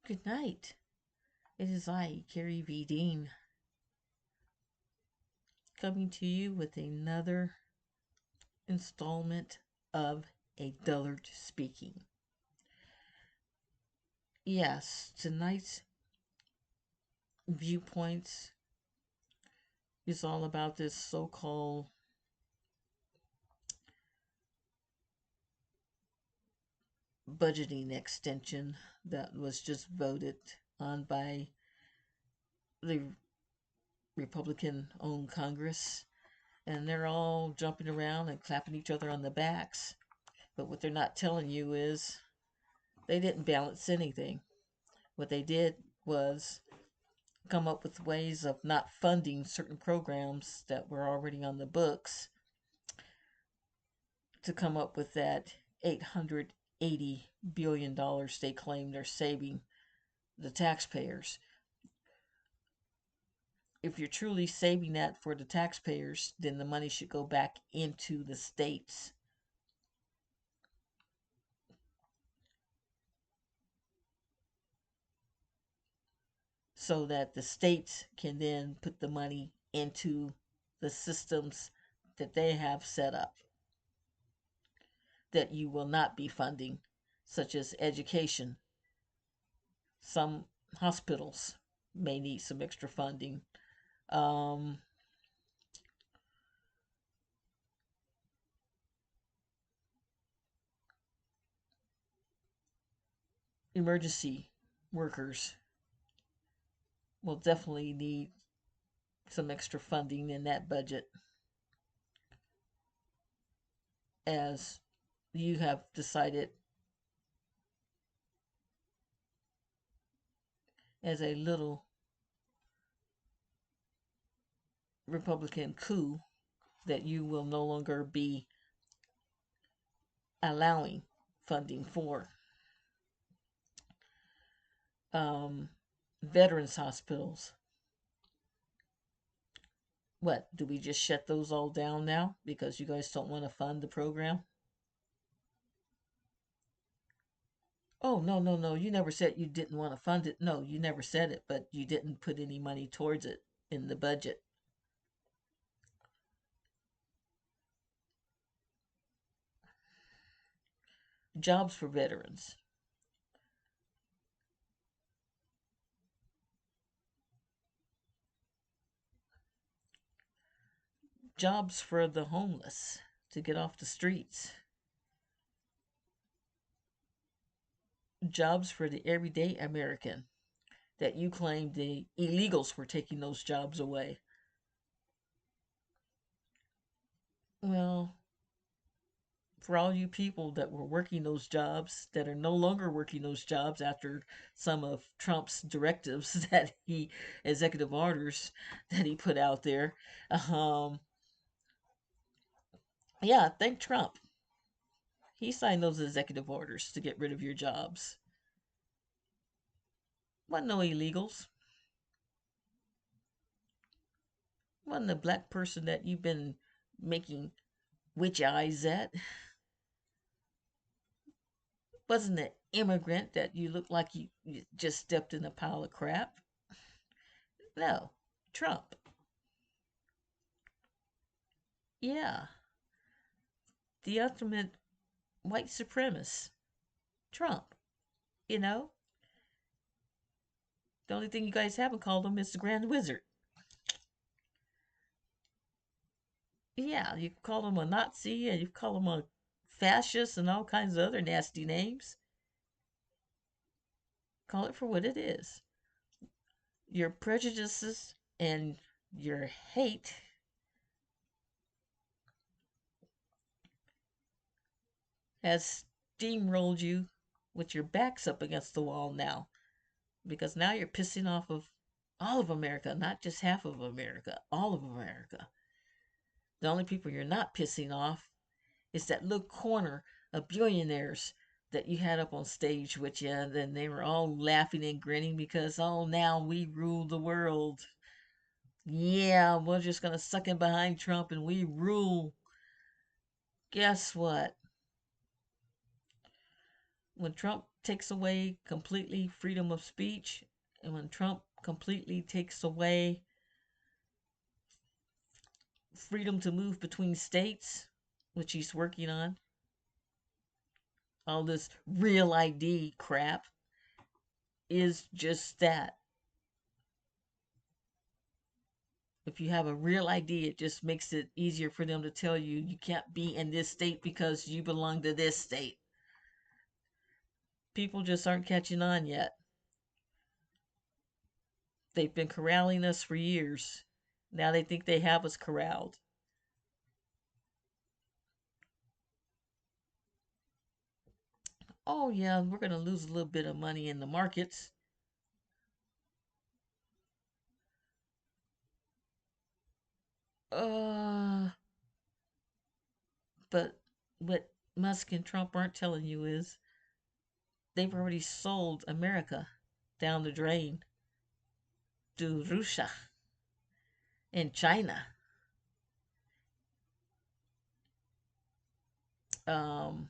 Good night. It is I, Carrie V. Dean, coming to you with another installment of A Dullard Speaking. Yes, tonight's viewpoints is all about this so called budgeting extension that was just voted on by the Republican owned Congress. And they're all jumping around and clapping each other on the backs. But what they're not telling you is they didn't balance anything. What they did was come up with ways of not funding certain programs that were already on the books to come up with that $880 billion they claim they're saving the taxpayers. If you're truly saving that for the taxpayers, then the money should go back into the states. So that the states can then put the money into the systems that they have set up that you will not be funding, such as education. Some hospitals may need some extra funding. Um, Emergency workers will definitely need some extra funding in that budget, as you have decided as a little Republican coup that you will no longer be allowing funding for. Um, Veterans hospitals. What, do we just shut those all down now because you guys don't want to fund the program? Oh, no, no, no. You never said you didn't want to fund it. No, you never said it, but you didn't put any money towards it in the budget. Jobs for veterans. Jobs for the homeless to get off the streets. Jobs for the everyday American that you claimed the illegals were taking those jobs away. Well, for all you people that were working those jobs that are no longer working those jobs after some of Trump's directives that he executive orders that he put out there. Um yeah, thank Trump. He signed those executive orders to get rid of your jobs. Wasn't no illegals. Wasn't a black person that you've been making witch eyes at. Wasn't an immigrant that you look like you just stepped in a pile of crap. No, Trump. Yeah, the ultimate white supremacist. Trump. You know, the only thing you guys haven't called him is the Grand Wizard. Yeah, you call him a Nazi and you call him a fascist and all kinds of other nasty names. Call it for what it is. Your prejudices and your hate has steamrolled you with your backs up against the wall now, because now you're pissing off of all of America, not just half of America, all of America. The only people you're not pissing off is that little corner of billionaires that you had up on stage with you, and then they were all laughing and grinning because, oh, now we rule the world. Yeah, we're just going to suck in behind Trump and we rule. Guess what? when Trump takes away completely freedom of speech, and when Trump completely takes away freedom to move between states, which he's working on, all this real ID crap is just that. If you have a real ID, it just makes it easier for them to tell you you can't be in this state because you belong to this state. People just aren't catching on yet. They've been corralling us for years. Now they think they have us corralled. Oh, yeah, we're going to lose a little bit of money in the markets. Uh, but what Musk and Trump aren't telling you is they've already sold America down the drain to Russia and China. Um,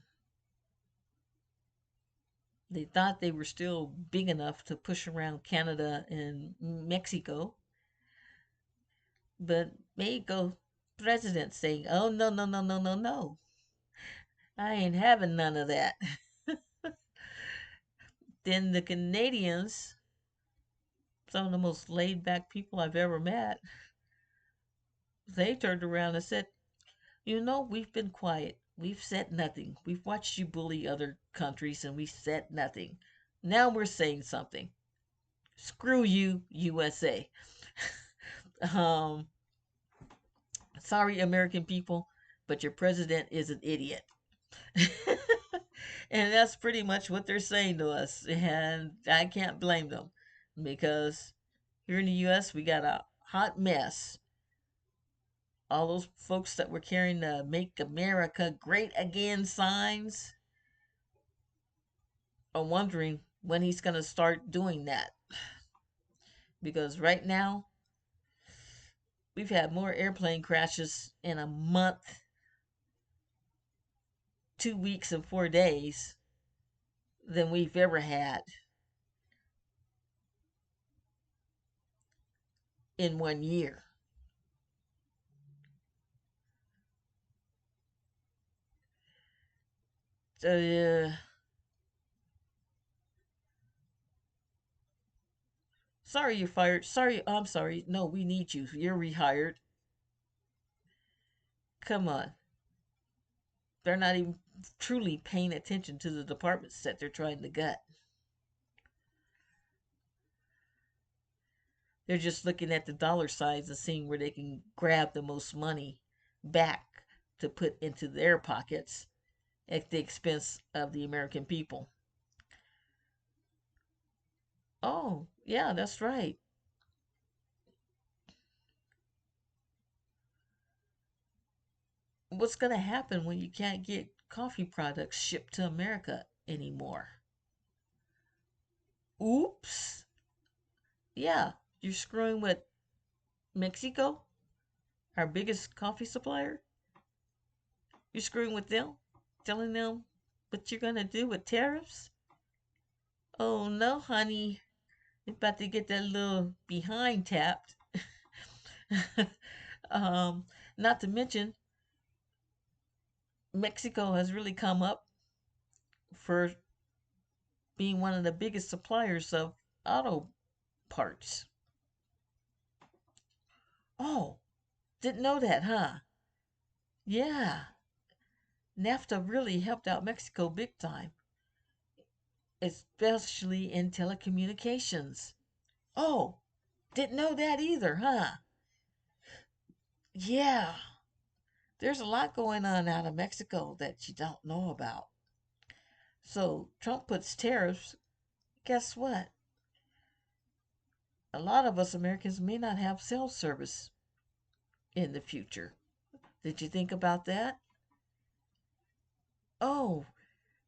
they thought they were still big enough to push around Canada and Mexico, but Mexico president saying, "Oh no, no, no, no, no, no! I ain't having none of that." Then the Canadians, some of the most laid back people I've ever met, they turned around and said, "You know, we've been quiet. We've said nothing. We've watched you bully other countries and we said nothing. Now we're saying something. Screw you, USA." um, Sorry, American people, but your president is an idiot. And that's pretty much what they're saying to us. And I can't blame them because here in the US, we got a hot mess. All those folks that were carrying the Make America Great Again signs are wondering when he's going to start doing that. Because right now, we've had more airplane crashes in a month, 2 weeks, and 4 days than we've ever had in 1 year. So, sorry you're fired. Sorry, I'm sorry. No, we need you. You're rehired. Come on. They're not even truly paying attention to the departments that they're trying to gut. They're just looking at the dollar signs and seeing where they can grab the most money back to put into their pockets at the expense of the American people. Oh, yeah, that's right. What's going to happen when you can't get coffee products shipped to America anymore? Oops. Yeah, you're screwing with Mexico, our biggest coffee supplier. You're screwing with them, telling them what you're going to do with tariffs. Oh no, honey. You're about to get that little behind tapped. um, Not to mention, Mexico has really come up for being one of the biggest suppliers of auto parts. Oh, didn't know that, huh? Yeah, NAFTA really helped out Mexico big time, especially in telecommunications. Oh, didn't know that either, huh? Yeah, there's a lot going on out of Mexico that you don't know about. So Trump puts tariffs. Guess what? A lot of us Americans may not have cell service in the future. Did you think about that? Oh,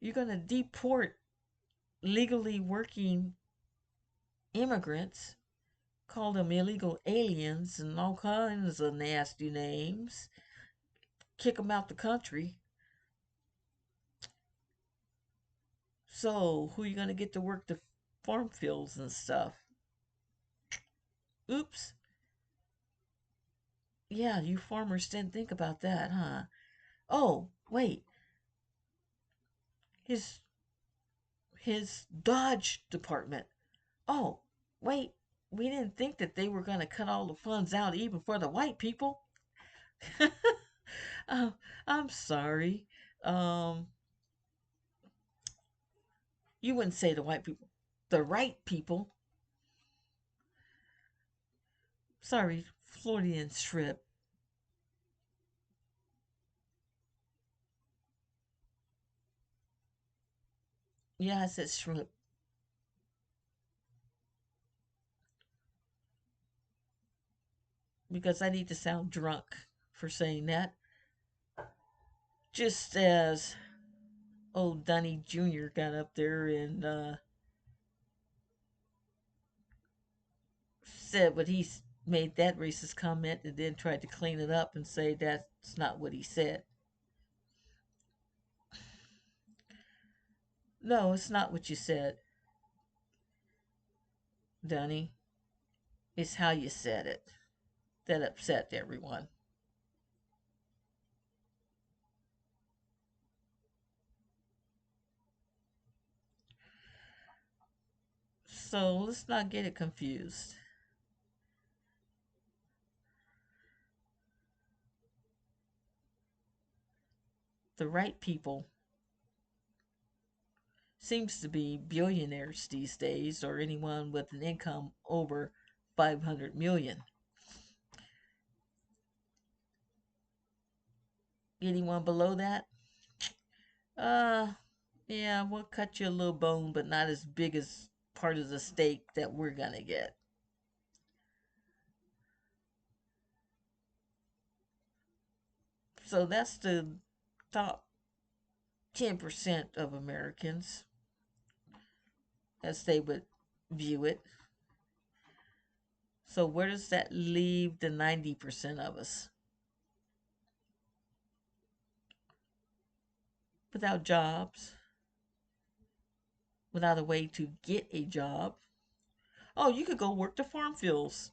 you're going to deport legally working immigrants, call them illegal aliens and all kinds of nasty names, kick them out the country. So, who are you going to get to work the farm fields and stuff? Oops. Yeah, you farmers didn't think about that, huh? Oh, wait. His his Dodge department. Oh, wait. We didn't think that they were going to cut all the funds out even for the white people. Oh, I'm sorry. Um, you wouldn't say the white people. The right people. Sorry, Floridian shrimp. Yeah, I said shrimp because I need to sound drunk for saying that. Just as old Dunny Jr. got up there and said what he made that racist comment and then tried to clean it up and say that's not what he said. No, it's not what you said, Dunny. It's how you said it that upset everyone. So let's not get it confused. The right people seems to be billionaires these days or anyone with an income over 500 million. Anyone below that? Uh, yeah, we'll cut you a little bone, but not as big as part of the steak that we're gonna get. So that's the top 10% of Americans as they would view it. So where does that leave the 90% of us? Without jobs, without a way to get a job. Oh, you could go work the farm fields.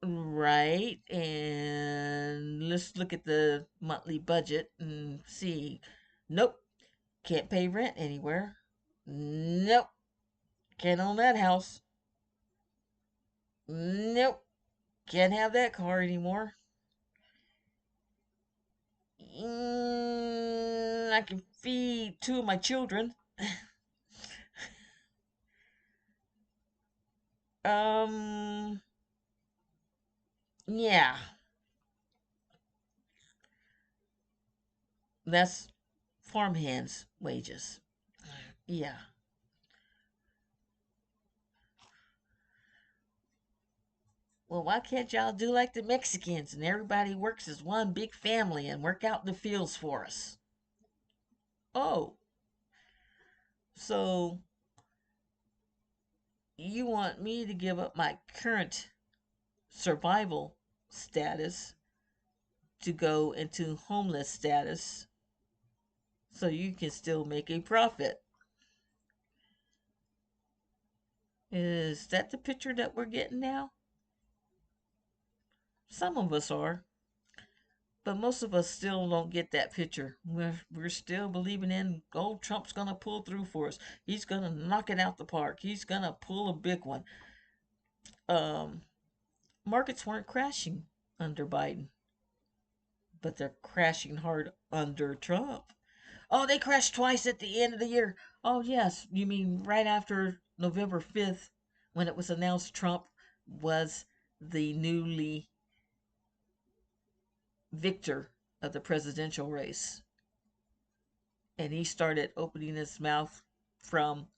Right. And let's look at the monthly budget and see. Nope. Can't pay rent anywhere. Nope. Can't own that house. Nope. Can't have that car anymore. I can feed two of my children. um, yeah. That's farmhands' wages. Yeah. Well, why can't y'all do like the Mexicans and everybody works as one big family and work out in the fields for us? Oh, so you want me to give up my current survival status to go into homeless status so you can still make a profit? Is that the picture that we're getting now? Some of us are, but most of us still don't get that picture. We're still believing in old Trump's gonna pull through for us. He's gonna knock it out the park. He's gonna pull a big one. Um, Markets weren't crashing under Biden, but they're crashing hard under Trump. Oh, they crashed twice at the end of the year. Oh, yes. You mean right after November 5th when it was announced Trump was the newly victor of the presidential race. And he started opening his mouth from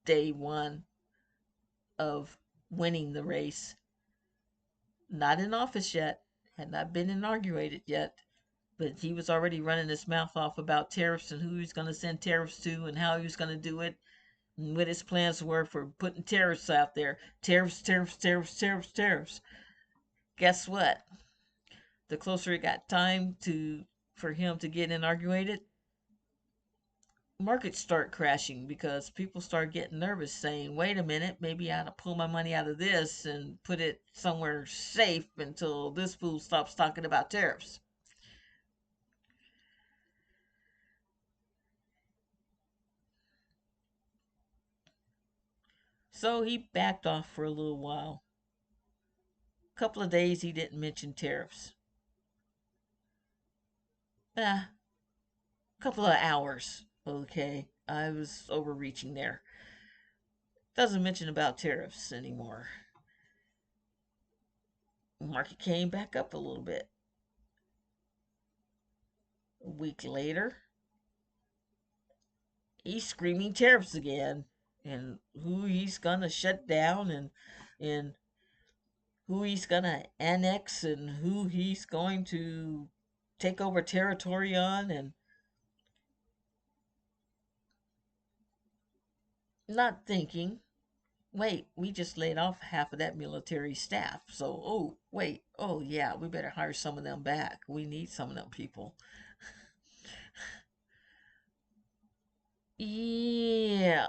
day one of winning the race. Not in office yet, had not been inaugurated yet, but he was already running his mouth off about tariffs and who he was going to send tariffs to and how he was going to do it and what his plans were for putting tariffs out there. Tariffs, tariffs, tariffs, tariffs, tariffs. Guess what? The closer it got time to for him to get inaugurated, markets start crashing because people start getting nervous, saying, wait a minute, maybe I ought to pull my money out of this and put it somewhere safe until this fool stops talking about tariffs. So he backed off for a little while. A couple of days he didn't mention tariffs. A couple of hours. Okay, I was overreaching there. Doesn't mention about tariffs anymore. Market came back up a little bit. A week later, he's screaming tariffs again, and who he's gonna shut down, and who he's gonna annex, and who he's going to take over territory on, and not thinking, wait, we just laid off half of that military staff, so oh wait, oh yeah, we better hire some of them back. We need some of them people. Yeah,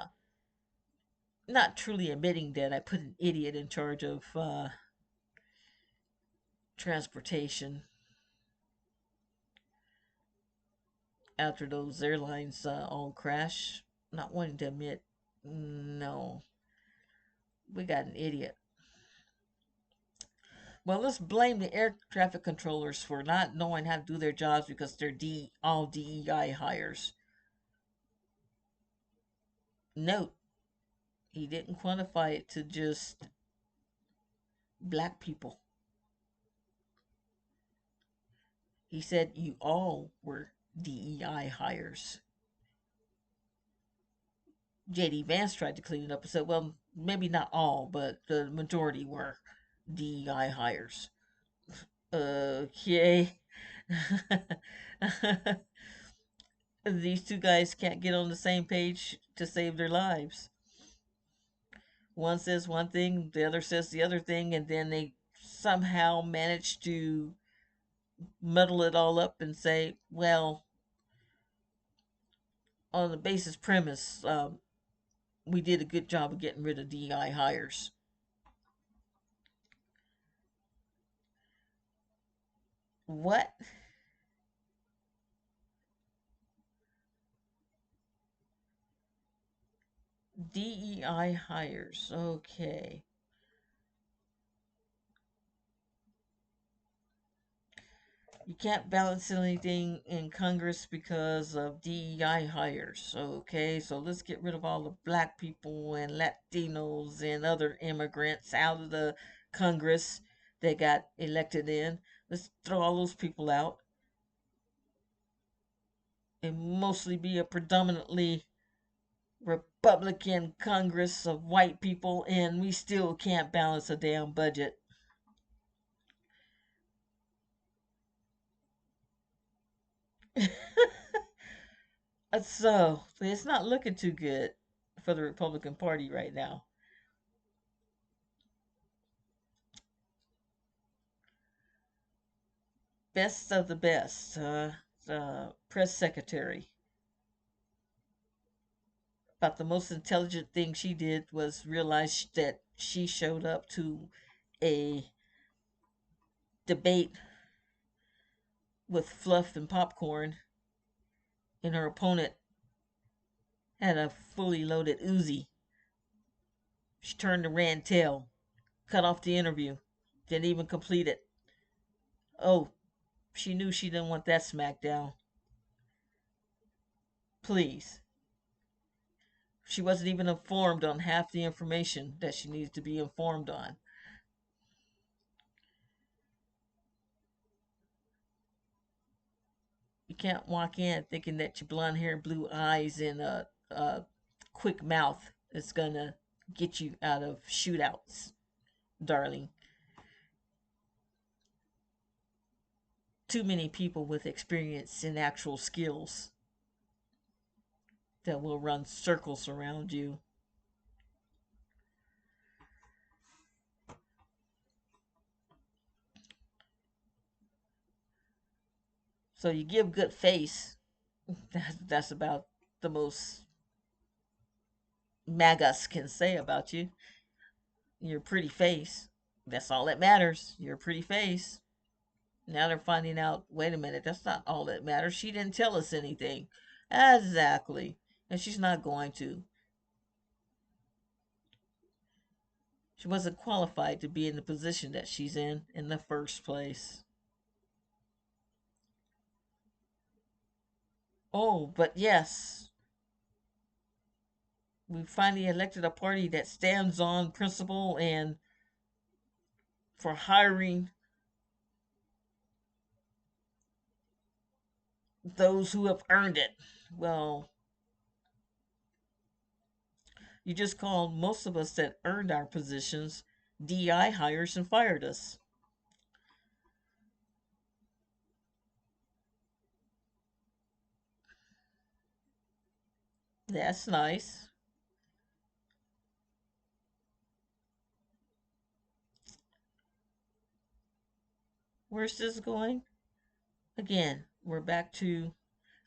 not truly admitting that I put an idiot in charge of transportation after those airlines all crash. Not wanting to admit, no, we got an idiot. Well, let's blame the air traffic controllers for not knowing how to do their jobs because they're all DEI hires. Note, he didn't quantify it to just black people. He said you all were DEI hires. JD Vance tried to clean it up and said, well, maybe not all, but the majority were DEI hires. Okay. These two guys can't get on the same page to save their lives. One says one thing, the other says the other thing, and then they somehow manage to muddle it all up and say, well, on the basis premise, we did a good job of getting rid of DI hires. What? DEI hires. Okay. You can't balance anything in Congress because of DEI hires. Okay, so let's get rid of all the black people and Latinos and other immigrants out of the Congress that got elected in. Let's throw all those people out and mostly be a predominantly Republican Congress of white people, and we still can't balance a damn budget. So it's not looking too good for the Republican Party right now. Best of the best. The press secretary. About the most intelligent thing she did was realize that she showed up to a debate with fluff and popcorn, and her opponent had a fully loaded Uzi. She turned and ran tail, cut off the interview, didn't even complete it. Oh, she knew she didn't want that smackdown. Please. She wasn't even informed on half the information that she needs to be informed on. You can't walk in thinking that your blonde hair, blue eyes, and a quick mouth is gonna get you out of shootouts, darling. Too many people with experience and actual skills that will run circles around you. So you give good face. That's about the most MAGAs can say about you. Your pretty face. That's all that matters. Your pretty face. Now they're finding out, wait a minute, that's not all that matters. She didn't tell us anything. Exactly. And she's not going to. She wasn't qualified to be in the position that she's in the first place. Oh, but yes, we finally elected a party that stands on principle and for hiring those who have earned it. Well, you just called most of us that earned our positions DI hires and fired us. That's nice. Where's this going? Again, we're back to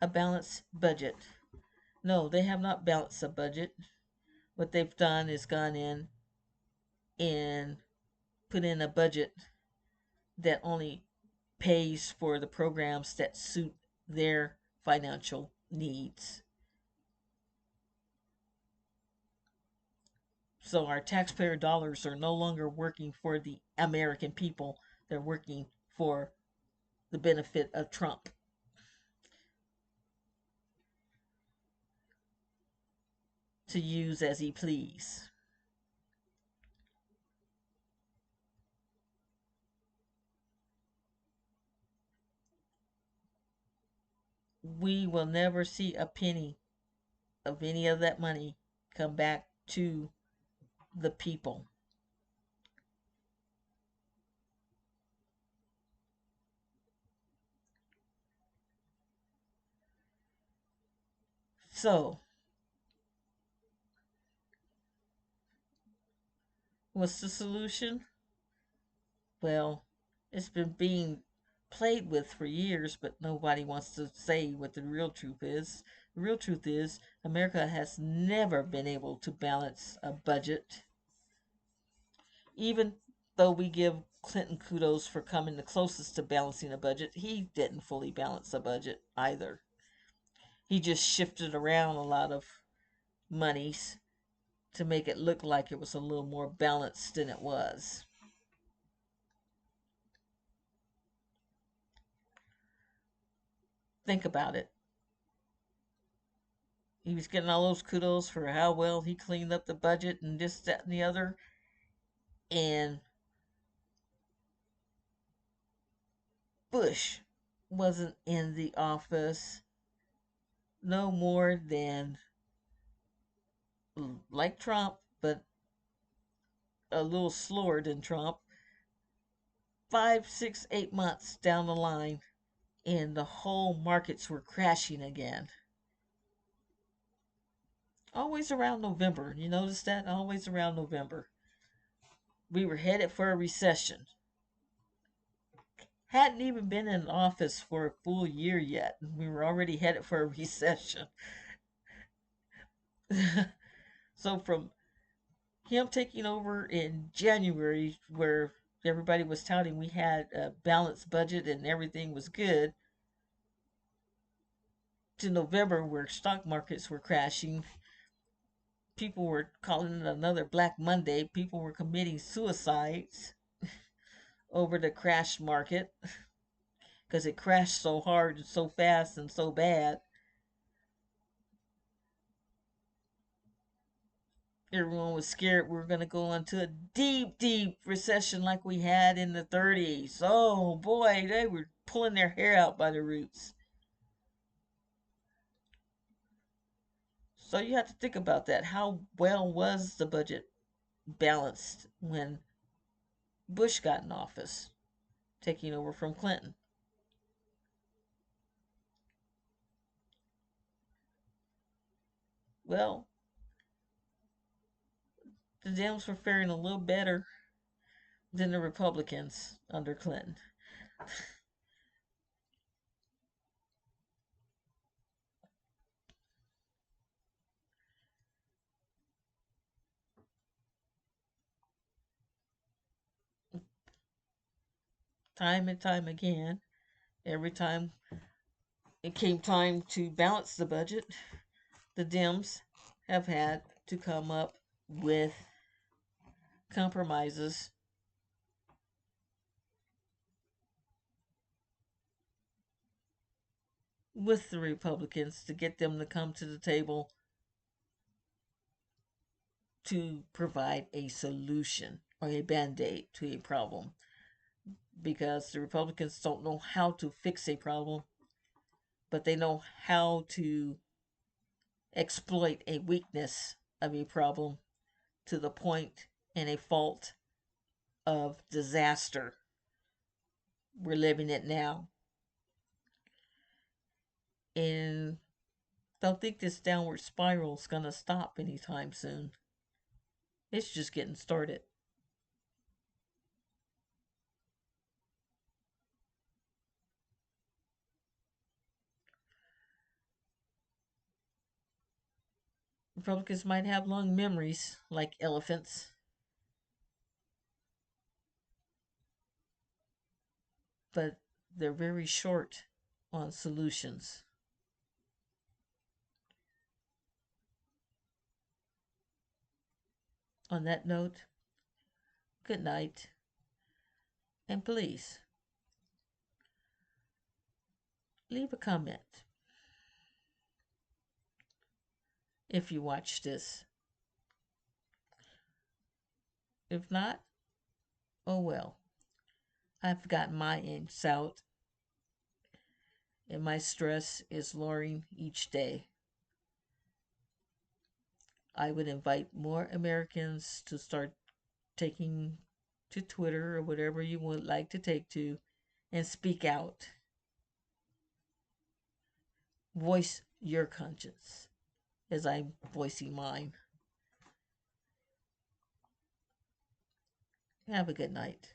a balanced budget. No, they have not balanced a budget. What they've done is gone in and put in a budget that only pays for the programs that suit their financial needs. So our taxpayer dollars are no longer working for the American people, they're working for the benefit of Trump to use as he please. We will never see a penny of any of that money come back to the people. So, what's the solution? Well, it's been being played with for years, but nobody wants to say what the real truth is. The real truth is, America has never been able to balance a budget. Even though we give Clinton kudos for coming the closest to balancing a budget, he didn't fully balance a budget either. He just shifted around a lot of monies to make it look like it was a little more balanced than it was. Think about it. He was getting all those kudos for how well he cleaned up the budget and this, that, and the other. And Bush wasn't in the office no more than, like Trump, but a little slower than Trump, 5, 6, 8 months down the line, and the whole markets were crashing again. Always around November. You notice that? Always around November. We were headed for a recession. Hadn't even been in office for a full year yet. We were already headed for a recession. So from him taking over in January, where everybody was touting we had a balanced budget and everything was good, to November, where stock markets were crashing, people were calling it another Black Monday. People were committing suicides over the crash market because it crashed so hard and so fast and so bad. Everyone was scared we were going to go into a deep, deep recession like we had in the 30s. Oh boy, they were pulling their hair out by the roots. So you have to think about that. How well was the budget balanced when Bush got in office, taking over from Clinton? Well, the Dems were faring a little better than the Republicans under Clinton. time and time again. Every time it came time to balance the budget, the Dems have had to come up with compromises with the Republicans to get them to come to the table to provide a solution or a band aid to a problem. Because the Republicans don't know how to fix a problem, but they know how to exploit a weakness of a problem to the point and a fault of disaster. We're living it now. And don't think this downward spiral is going to stop anytime soon. It's just getting started. Republicans might have long memories like elephants, but they're very short on solutions. On that note, good night, and please leave a comment if you watch this. If not, oh well. I've got my inks out, and my stress is lowering each day. I would invite more Americans to start taking to Twitter or whatever you would like to take to and speak out. Voice your conscience as I'm voicing mine. Have a good night.